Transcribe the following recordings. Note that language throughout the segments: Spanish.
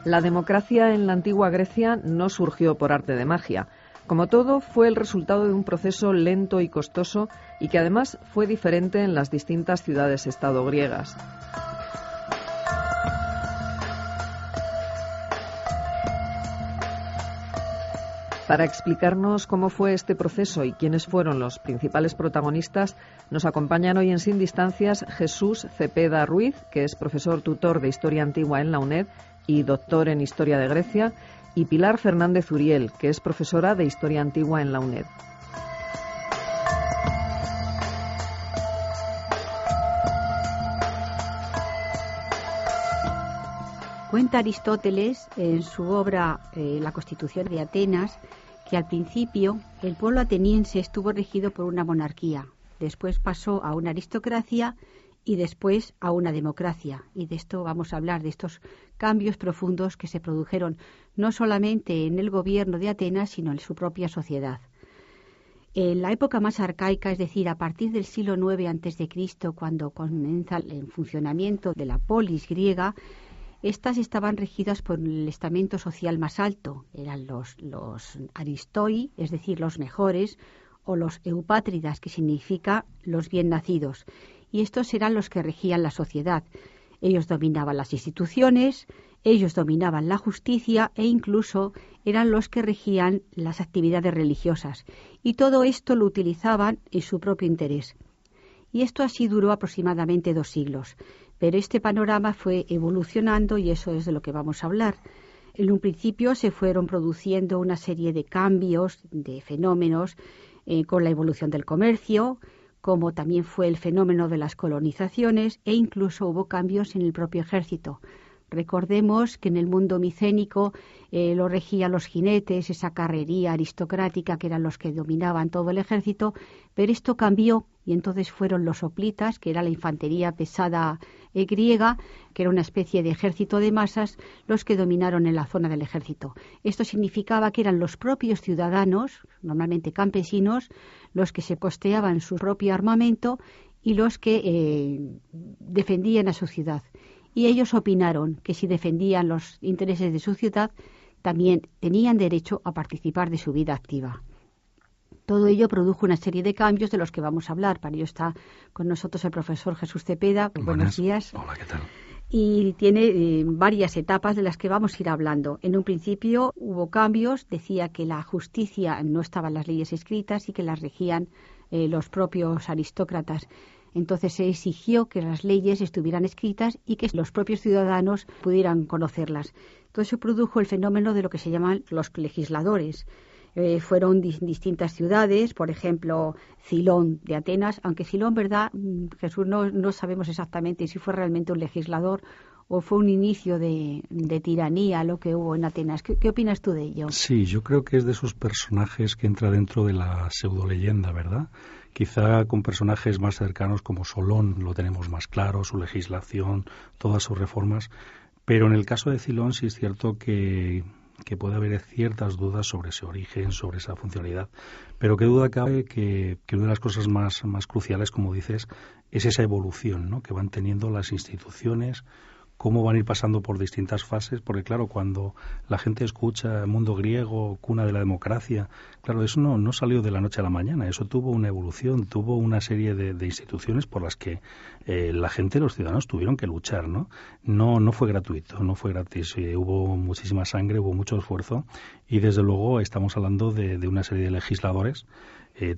La democracia en la antigua Grecia no surgió por arte de magia. Como todo, fue el resultado de un proceso lento y costoso y que además fue diferente en las distintas ciudades-estado griegas. Para explicarnos cómo fue este proceso y quiénes fueron los principales protagonistas, nos acompañan hoy en Sin Distancias Jesús Cepeda Ruiz, que es profesor tutor de Historia Antigua en la UNED y doctor en Historia de Grecia, y Pilar Fernández Uriel, que es profesora de Historia Antigua en la UNED. Cuenta Aristóteles en su obra La Constitución de Atenas que al principio el pueblo ateniense estuvo regido por una monarquía, después pasó a una aristocracia y después a una democracia. Y de esto vamos a hablar, de estos cambios profundos que se produjeron no solamente en el gobierno de Atenas, sino en su propia sociedad. En la época más arcaica, es decir, a partir del siglo IX a.C., cuando comienza el funcionamiento de la polis griega, estas estaban regidas por el estamento social más alto. Eran los aristoi, es decir, los mejores, o los eupátridas, que significa los bien nacidos. Y estos eran los que regían la sociedad. Ellos dominaban las instituciones, ellos dominaban la justicia e incluso eran los que regían las actividades religiosas. Y todo esto lo utilizaban en su propio interés. Y esto así duró aproximadamente 2 siglos. Pero este panorama fue evolucionando y eso es de lo que vamos a hablar. En un principio se fueron produciendo una serie de cambios, de fenómenos, con la evolución del comercio, como también fue el fenómeno de las colonizaciones e incluso hubo cambios en el propio ejército. Recordemos que en el mundo micénico lo regían los jinetes, esa carrería aristocrática que eran los que dominaban todo el ejército, pero esto cambió y entonces fueron los hoplitas, que era la infantería pesada griega, que era una especie de ejército de masas, los que dominaron en la zona del ejército. Esto significaba que eran los propios ciudadanos, normalmente campesinos, los que se costeaban su propio armamento y los que defendían a su ciudad. Y ellos opinaron que si defendían los intereses de su ciudad, también tenían derecho a participar de su vida activa. Todo ello produjo una serie de cambios de los que vamos a hablar. Para ello está con nosotros el profesor Jesús Cepeda. Buenos días. Hola, ¿qué tal? Y tiene varias etapas de las que vamos a ir hablando. En un principio hubo cambios, decía que la justicia no estaba en las leyes escritas y que las regían los propios aristócratas. Entonces se exigió que las leyes estuvieran escritas y que los propios ciudadanos pudieran conocerlas. Entonces se produjo el fenómeno de lo que se llaman los legisladores. Fueron distintas ciudades, por ejemplo, Cilón de Atenas, aunque Cilón, ¿verdad, Jesús? No sabemos exactamente si fue realmente un legislador o fue un inicio de tiranía lo que hubo en Atenas. ¿Qué opinas tú de ello? Sí, yo creo que es de esos personajes que entra dentro de la pseudoleyenda, ¿verdad? Quizá con personajes más cercanos como Solón lo tenemos más claro, su legislación, todas sus reformas, pero en el caso de Cilón sí es cierto que puede haber ciertas dudas sobre ese origen, sobre esa funcionalidad, pero qué duda cabe que una de las cosas más cruciales, como dices, es esa evolución, ¿no?, que van teniendo las instituciones, cómo van a ir pasando por distintas fases, porque claro, cuando la gente escucha mundo griego, cuna de la democracia, claro, eso no salió de la noche a la mañana, eso tuvo una evolución, tuvo una serie de instituciones por las que la gente, los ciudadanos tuvieron que luchar, ¿no? No fue gratuito, no fue gratis, hubo muchísima sangre, hubo mucho esfuerzo y desde luego estamos hablando de una serie de legisladores,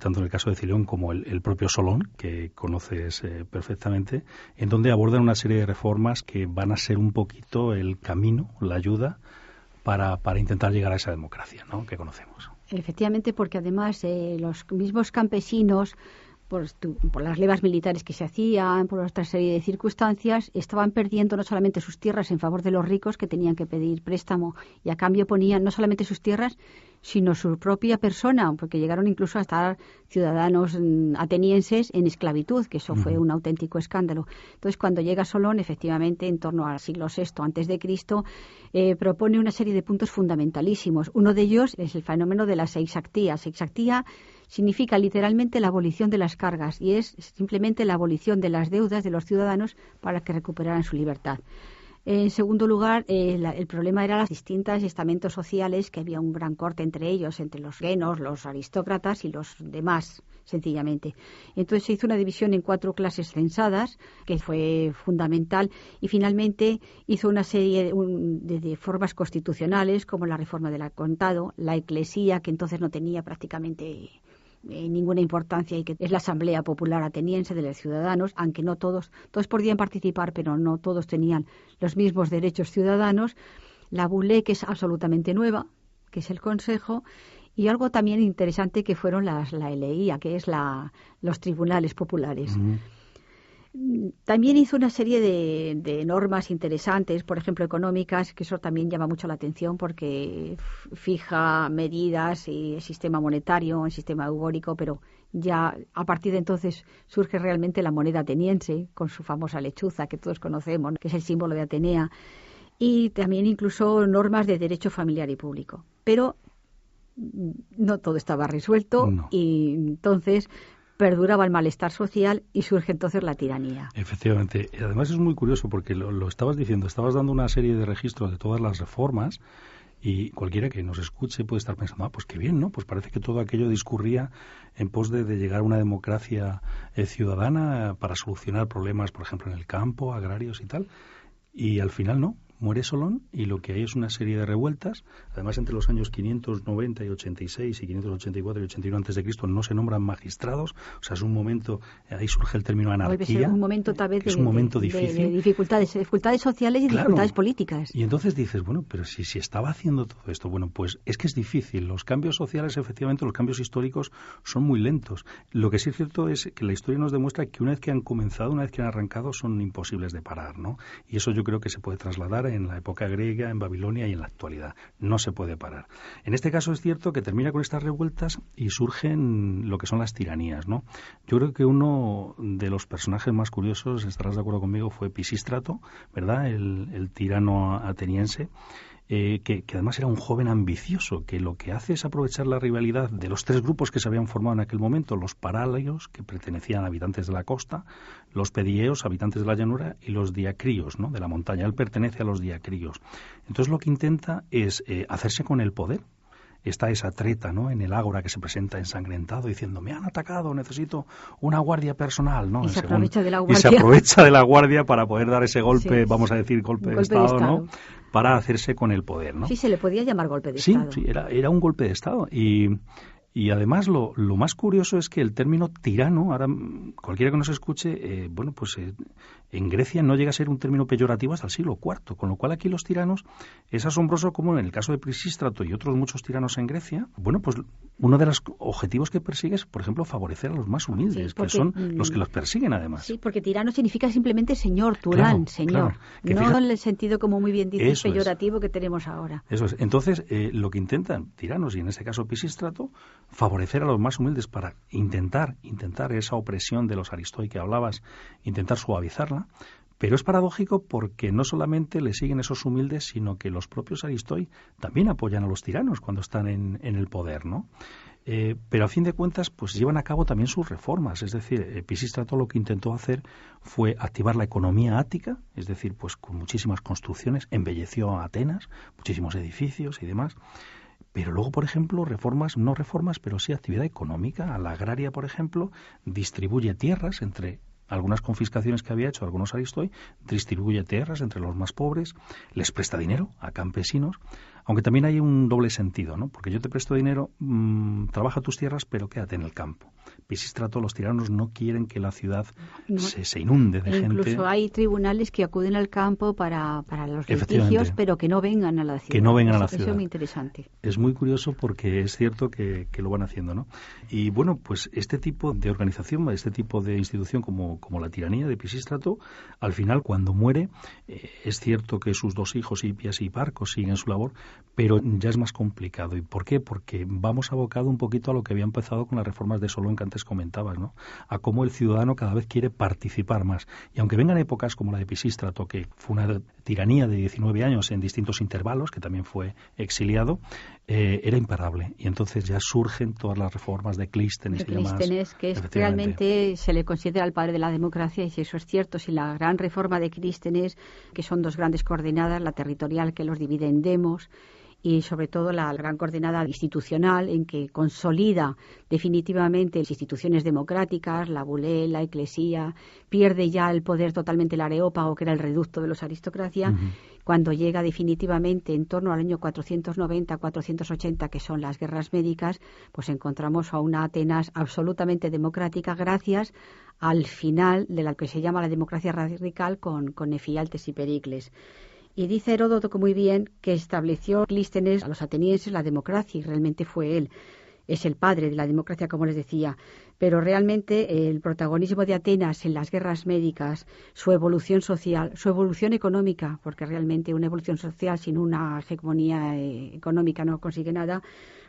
tanto en el caso de Cilón como el propio Solón, que conoces perfectamente, en donde abordan una serie de reformas que van a ser un poquito el camino, la ayuda para intentar llegar a esa democracia, ¿no?, que conocemos. Efectivamente, porque además los mismos campesinos, por las levas militares que se hacían, por otra serie de circunstancias, estaban perdiendo no solamente sus tierras en favor de los ricos que tenían que pedir préstamo y a cambio ponían no solamente sus tierras, sino su propia persona, porque llegaron incluso a estar ciudadanos atenienses en esclavitud, que eso fue un auténtico escándalo. Entonces, cuando llega Solón, efectivamente, en torno al siglo VI a.C., propone una serie de puntos fundamentalísimos. Uno de ellos es el fenómeno de las Exarquías. Exarquía significa literalmente la abolición de las cargas y es simplemente la abolición de las deudas de los ciudadanos para que recuperaran su libertad. En segundo lugar, el problema era los distintos estamentos sociales, que había un gran corte entre ellos, entre los guenos, los aristócratas y los demás, sencillamente. Entonces se hizo una división en 4 clases censadas, que fue fundamental, y finalmente hizo una serie de formas constitucionales, como la reforma del contado, la eclesía, que entonces no tenía prácticamente ninguna importancia y que es la Asamblea Popular Ateniense de los ciudadanos, aunque no todos podían participar, pero no todos tenían los mismos derechos ciudadanos, la Bulé, que es absolutamente nueva, que es el Consejo, y algo también interesante que fueron la eleía, que es los tribunales populares. Uh-huh. También hizo una serie de normas interesantes, por ejemplo, económicas, que eso también llama mucho la atención porque fija medidas y el sistema monetario, el sistema eubórico, pero ya a partir de entonces surge realmente la moneda ateniense, con su famosa lechuza que todos conocemos, que es el símbolo de Atenea, y también incluso normas de derecho familiar y público. Pero no todo estaba resuelto, no. Y entonces perduraba el malestar social y surge entonces la tiranía. Efectivamente. Además es muy curioso porque lo estabas diciendo, estabas dando una serie de registros de todas las reformas y cualquiera que nos escuche puede estar pensando, pues qué bien, ¿no? Pues parece que todo aquello discurría en pos de llegar a una democracia ciudadana para solucionar problemas, por ejemplo, en el campo, agrarios y tal. Y al final no. Muere Solón y lo que hay es una serie de revueltas. Además, entre los años 590 y 86 y 584 y 81 antes de Cristo no se nombran magistrados. O sea, es un momento, ahí surge el término anarquía. Es un momento tal vez es un momento difícil. De dificultades sociales y dificultades políticas. Y entonces dices, bueno, pero si estaba haciendo todo esto, bueno, pues es que es difícil. Los cambios sociales, efectivamente, los cambios históricos son muy lentos. Lo que sí es cierto es que la historia nos demuestra que una vez que han comenzado, una vez que han arrancado, son imposibles de parar, ¿no? Y eso yo creo que se puede trasladar en la época griega, en Babilonia y en la actualidad. No se puede parar. En este caso es cierto que termina con estas revueltas y surgen lo que son las tiranías, ¿no? Yo creo que uno de los personajes más curiosos, estarás de acuerdo conmigo, fue Pisístrato, ¿verdad? El tirano ateniense. Que además era un joven ambicioso, que lo que hace es aprovechar la rivalidad de los 3 grupos que se habían formado en aquel momento, los paráleos, que pertenecían a habitantes de la costa, los pedieos, habitantes de la llanura, y los diacríos, ¿no?, de la montaña. Él pertenece a los diacríos. Entonces lo que intenta es hacerse con el poder. Está esa treta, ¿no?, en el ágora, que se presenta ensangrentado diciendo, me han atacado, necesito una guardia personal, ¿no? Y se aprovecha de la guardia. Y se aprovecha de la guardia para poder dar ese golpe, sí, vamos a decir golpe de Estado, ¿no?, para hacerse con el poder, ¿no? Sí, se le podía llamar golpe de Estado. Sí, era un golpe de Estado. Y además lo más curioso es que el término tirano, ahora cualquiera que nos escuche, en Grecia no llega a ser un término peyorativo hasta el siglo IV, con lo cual aquí los tiranos, es asombroso como en el caso de Pisístrato y otros muchos tiranos en Grecia, bueno, pues uno de los objetivos que persigue es, por ejemplo, favorecer a los más humildes, sí, porque, que son los que los persiguen además. Sí, porque tirano significa simplemente señor, turán, señor, claro, no en el sentido, como muy bien dices, peyorativo que tenemos ahora. Eso es. Entonces, lo que intentan tiranos, y en este caso Pisístrato, favorecer a los más humildes para intentar esa opresión de los aristoi que hablabas, intentar suavizarla, pero es paradójico porque no solamente le siguen esos humildes, sino que los propios aristoi también apoyan a los tiranos cuando están en el poder, ¿no? Pero a fin de cuentas, pues llevan a cabo también sus reformas, es decir, Pisístrato lo que intentó hacer fue activar la economía ática, es decir, pues con muchísimas construcciones, embelleció a Atenas, muchísimos edificios y demás. Pero luego, por ejemplo, no reformas, pero sí actividad económica. A la agraria, por ejemplo, distribuye tierras entre algunas confiscaciones que había hecho algunos aristoi, distribuye tierras entre los más pobres, les presta dinero a campesinos, aunque también hay un doble sentido, ¿no? Porque yo te presto dinero, trabaja tus tierras, pero quédate en el campo. Pisístrato, los tiranos no quieren que la ciudad se inunde de gente. Incluso hay tribunales que acuden al campo para los litigios, pero que no vengan a la ciudad. Que no vengan a la ciudad. Eso es muy interesante. Es muy curioso porque es cierto que lo van haciendo, ¿no? Y bueno, pues este tipo de organización, este tipo de institución como la tiranía de Pisístrato, al final cuando muere, es cierto que sus 2 hijos, Hipias y Hiparco, siguen su labor, pero ya es más complicado. ¿Y por qué? Porque vamos abocado un poquito a lo que había empezado con las reformas de Solón que antes comentabas, ¿no? A cómo el ciudadano cada vez quiere participar más. Y aunque vengan épocas como la de Pisístrato, que fue una tiranía de 19 años en distintos intervalos, que también fue exiliado, era imparable. Y entonces ya surgen todas las reformas de Clístenes y demás. Clístenes, que es realmente se le considera el padre de la democracia, y si eso es cierto, si la gran reforma de Clístenes, que son dos grandes coordenadas, la territorial que los divide en demos, y sobre todo la gran coordenada institucional en que consolida definitivamente las instituciones democráticas, la bulé, la eclesía, pierde ya el poder totalmente el areópago, que era el reducto de los aristocracia, cuando llega definitivamente en torno al año 490-480, que son las guerras médicas, pues encontramos a una Atenas absolutamente democrática gracias al final de la que se llama la democracia radical con Efialtes y Pericles. Y dice Heródoto que muy bien que estableció Clístenes a los atenienses la democracia, y realmente fue él. Es el padre de la democracia, como les decía. Pero realmente el protagonismo de Atenas en las guerras médicas, su evolución social, su evolución económica, porque realmente una evolución social sin una hegemonía económica no consigue nada,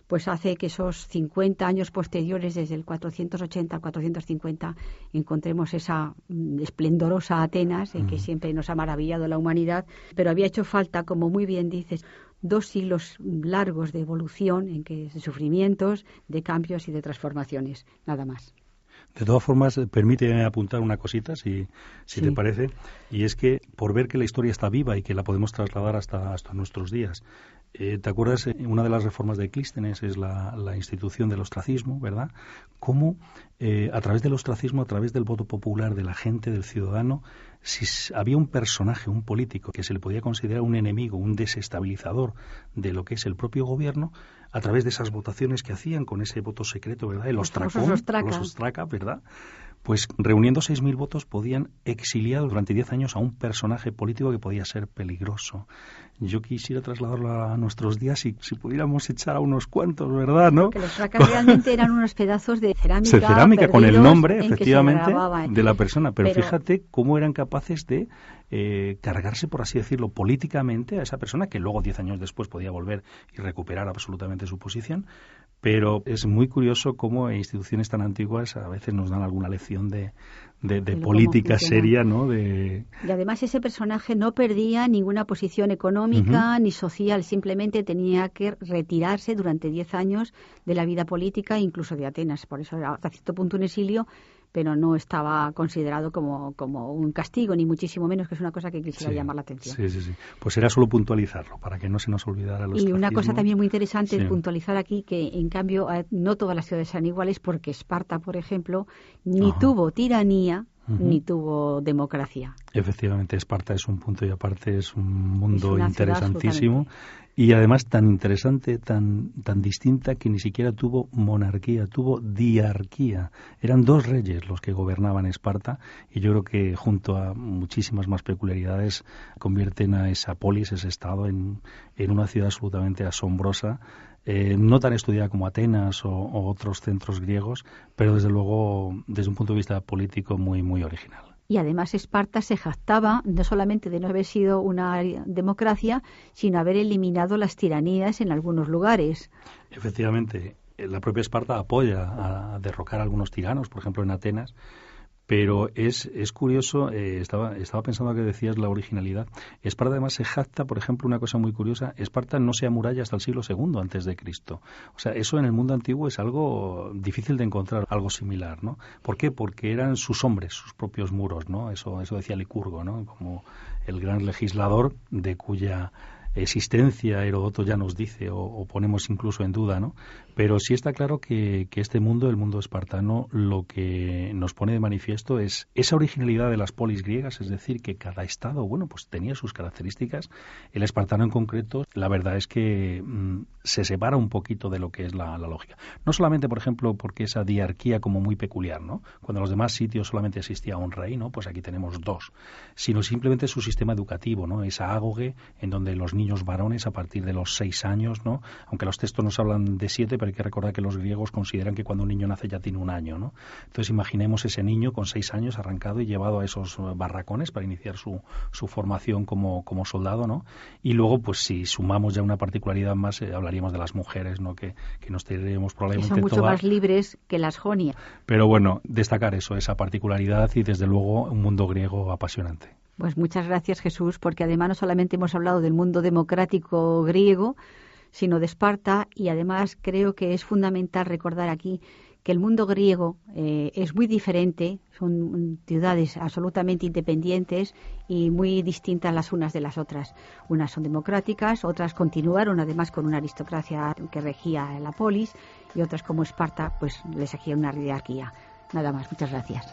pues hace que esos 50 años posteriores, desde el 480 al 450, encontremos esa esplendorosa Atenas, en que siempre nos ha maravillado la humanidad, pero había hecho falta, como muy bien dices, 2 siglos largos de evolución, en que de sufrimientos, de cambios y de transformaciones, nada más. De todas formas, permíteme apuntar una cosita, si te parece, y es que por ver que la historia está viva y que la podemos trasladar hasta nuestros días, ¿te acuerdas? Una de las reformas de Clístenes es la institución del ostracismo, ¿verdad? Cómo a través del ostracismo, a través del voto popular de la gente, del ciudadano, si había un personaje, un político, que se le podía considerar un enemigo, un desestabilizador de lo que es el propio gobierno, a través de esas votaciones que hacían con ese voto secreto, ¿verdad? El ostracón, los ostraca, ¿verdad? Pues reuniendo 6.000 votos podían exiliar durante 10 años a un personaje político que podía ser peligroso. Yo quisiera trasladarlo a nuestros días y si pudiéramos echar a unos cuantos, ¿verdad? ¿No? Que los ostracas realmente eran unos pedazos de cerámica. De cerámica con el nombre, efectivamente, de la persona. Pero fíjate cómo eran capaces de cargarse, por así decirlo, políticamente a esa persona, que luego 10 años después podía volver y recuperar absolutamente su posición. Pero es muy curioso cómo instituciones tan antiguas a veces nos dan alguna lección de política seria, ¿no? Y además ese personaje no perdía ninguna posición económica ni social, simplemente tenía que retirarse durante 10 años de la vida política, incluso de Atenas. Por eso era hasta cierto punto un exilio, pero no estaba considerado como un castigo, ni muchísimo menos, que es una cosa que quisiera llamar la atención. Sí. Pues era solo puntualizarlo, para que no se nos olvidara el ostracismo. Y una cosa también muy interesante es puntualizar aquí que, en cambio, no todas las ciudades eran iguales, porque Esparta, por ejemplo, ni tuvo tiranía, ni tuvo democracia. Efectivamente, Esparta es un punto y aparte, es un mundo interesantísimo y además tan interesante, tan distinta, que ni siquiera tuvo monarquía, tuvo diarquía. Eran 2 reyes los que gobernaban Esparta, y yo creo que junto a muchísimas más peculiaridades convierten a esa polis, ese estado, en una ciudad absolutamente asombrosa. No tan estudiada como Atenas o otros centros griegos, pero desde luego desde un punto de vista político muy, muy original. Y además Esparta se jactaba no solamente de no haber sido una democracia, sino haber eliminado las tiranías en algunos lugares. Efectivamente, la propia Esparta apoya a derrocar a algunos tiranos, por ejemplo en Atenas. Pero es curioso, estaba pensando que decías la originalidad. Esparta además se jacta, por ejemplo, una cosa muy curiosa: Esparta no se amuralla hasta el siglo II antes de Cristo. O sea, eso en el mundo antiguo es algo difícil de encontrar, algo similar, ¿no? ¿Por qué? Porque eran sus hombres, sus propios muros, ¿no? Eso decía Licurgo, ¿no? Como el gran legislador de cuya existencia Heródoto ya nos dice o ponemos incluso en duda, ¿no? Pero sí está claro que este mundo, el mundo espartano, lo que nos pone de manifiesto es esa originalidad de las polis griegas, es decir, que cada estado, bueno, pues tenía sus características. El espartano en concreto, la verdad es que se separa un poquito de lo que es la lógica. No solamente, por ejemplo, porque esa diarquía como muy peculiar, ¿no? Cuando en los demás sitios solamente existía un rey, ¿no? Pues aquí tenemos 2. Sino simplemente su sistema educativo, ¿no? Esa ágoge en donde los niños varones a partir de los 6 años, ¿no? Aunque los textos nos hablan de 7, pero hay que recordar que los griegos consideran que cuando un niño nace ya tiene 1 año, ¿no? Entonces imaginemos ese niño con 6 años arrancado y llevado a esos barracones para iniciar su formación como soldado, ¿no? Y luego, pues si sumamos ya una particularidad más, hablaríamos de las mujeres, ¿no? Que nos tendríamos probablemente que son mucho más libres que las jonias. Pero bueno, destacar eso, esa particularidad y desde luego un mundo griego apasionante. Pues muchas gracias, Jesús, porque además no solamente hemos hablado del mundo democrático griego, sino de Esparta, y además creo que es fundamental recordar aquí que el mundo griego es muy diferente, son ciudades absolutamente independientes y muy distintas las unas de las otras. Unas son democráticas, otras continuaron además con una aristocracia que regía la polis, y otras como Esparta pues les seguía una jerarquía. Nada más, muchas gracias.